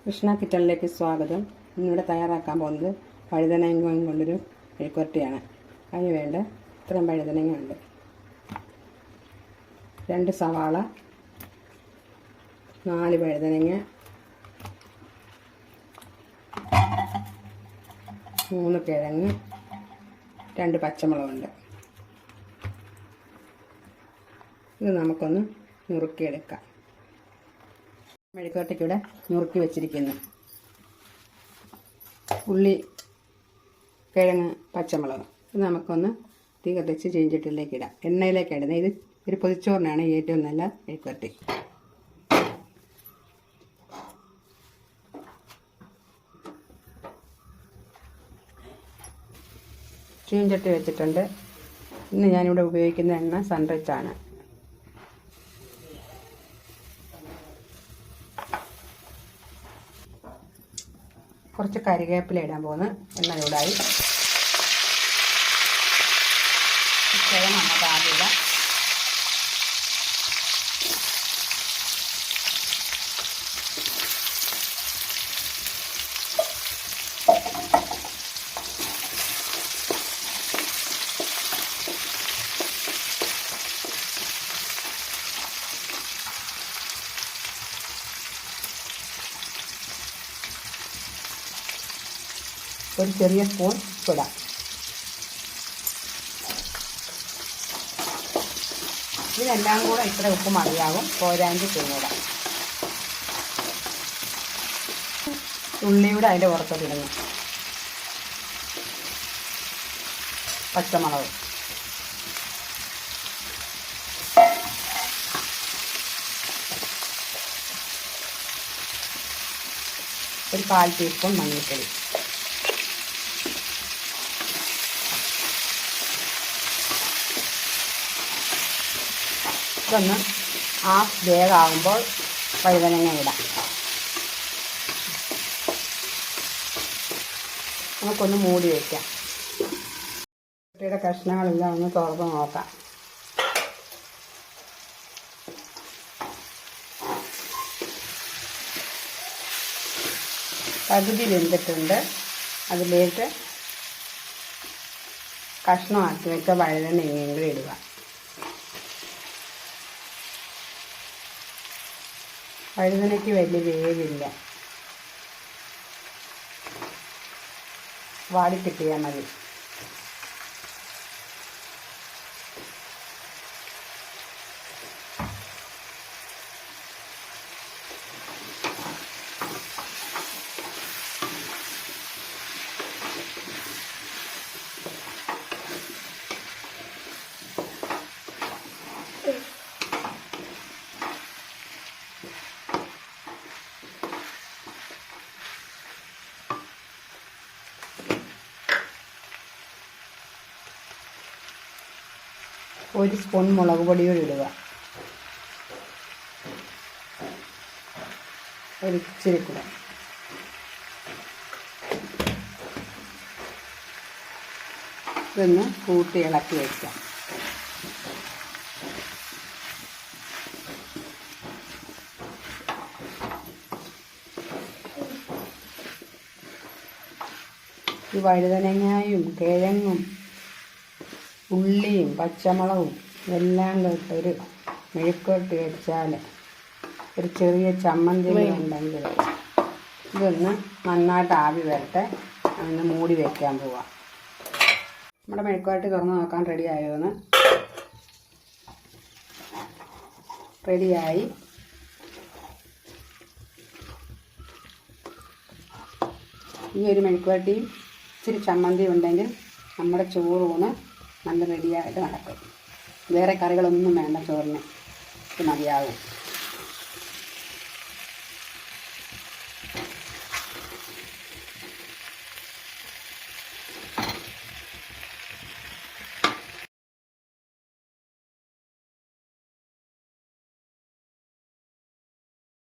കൃഷ്ണ കിച്ചണിലേക്ക് സ്വാഗതം. ഇന്നിവിടെ തയ്യാറാക്കാൻ പോകുന്നത് വഴുതനങ്ങ കൊണ്ടൊരു മെഴുക്കുവരട്ടിയാണ്. അതിന് വേണ്ട ഇത്രയും വഴുതനങ്ങ ഉണ്ട്, 2 സവാള, 4 വഴുതനങ്ങ, 3 കിഴങ്ങ്, 2 പച്ചമുളകുണ്ട്. ഇത് നമുക്കൊന്ന് നുറുക്കിയെടുക്കാം. മെഴുക്കുവരട്ടിക്കൂടെ നുറുക്കി വെച്ചിരിക്കുന്നു ഉള്ളി, കിഴങ്ങ്, പച്ചമുളക്. ഇത് നമുക്കൊന്ന് തീ കത്തിച്ച് ചീഞ്ചട്ടിയിലേക്ക് ഇടാം. എണ്ണയിലേക്ക് ഇടുന്നത് ഇത് ഒരു പൊതിച്ചോറിനാണ് ഏറ്റവും നല്ല മെഴുക്കുവരട്ടി. ചീഞ്ചട്ടി വെച്ചിട്ടുണ്ട്. ഇന്ന് ഞാനിവിടെ ഉപയോഗിക്കുന്ന എണ്ണ സൺറിച്ച് ആണ്. കുറച്ച് കറിവേപ്പില ഇടാൻ പോകുന്നു. എണ്ണ ചൂടായി. കിഴങ്ങ് നമുക്ക് ആദ്യം ഇടാം. ഒരു ചെറിയ സ്പൂൺ ഉപ്പിടാം. ഇതിനെല്ലാം കൂടെ ഇത്ര ഉപ്പ് മതിയാകും. പോരാഞ്ച് പിന്നിടാം. ഉള്ളിയുടെ അതിൻ്റെ പുറത്തോട്ടിടുന്നു. പച്ചമുളക്, ഒരു 1/4 ടീസ്പൂൺ മഞ്ഞൾപ്പൊടി, ഇതൊന്ന് ഹാഫ് വേഗമാകുമ്പോൾ വഴുതനങ്ങ ഇടാം. നമുക്കൊന്ന് മൂടി വയ്ക്കാം. കുട്ടിയുടെ കഷ്ണങ്ങളെല്ലാം ഒന്ന് തുറന്ന് നോക്കാം. പകുതി വെന്തിട്ടുണ്ട്. അതിലേക്ക് കഷ്ണമാക്കി വെച്ച വഴുതനങ്ങയും കൂടി ഇടുക. വഴുതനയ്ക്ക് വലിയ വേവില്ല, വാടിക്കിട്ടിയാൽ മതി. ഒരു സ്പൂൺ മുളക് പൊടിയോട് ഇടുക. ഒരു ഇച്ചിരി കൂടെ. ഇതൊന്ന് കൂട്ടി ഇളക്കി വയ്ക്കാം. ഈ വഴുതനങ്ങയും കിഴങ്ങും ഉള്ളിയും പച്ചമുളകും എല്ലാം കേട്ടൊരു മെഴുക്കുവരട്ടി വെച്ചാൽ ഒരു ചെറിയ ചമ്മന്തി ഉണ്ടെങ്കിൽ ഇതൊന്ന് നന്നായിട്ട് ആവി വരട്ടെ. ഒന്ന് മൂടി വയ്ക്കാൻ പോവാം. നമ്മുടെ മെഴുക്കുവരട്ടി തുറന്ന് നോക്കാൻ റെഡിയായോന്ന്. റെഡിയായി. ഈ ഒരു മെഴുക്കുവരട്ടിയും ഇച്ചിരി ചമ്മന്തി ഉണ്ടെങ്കിൽ നമ്മുടെ ചോറൂണ് നല്ല റെഡിയായിട്ട് നടക്കും. വേറെ കറികളൊന്നും വേണ്ട, ചോറിന് ഇത് മതിയാകും.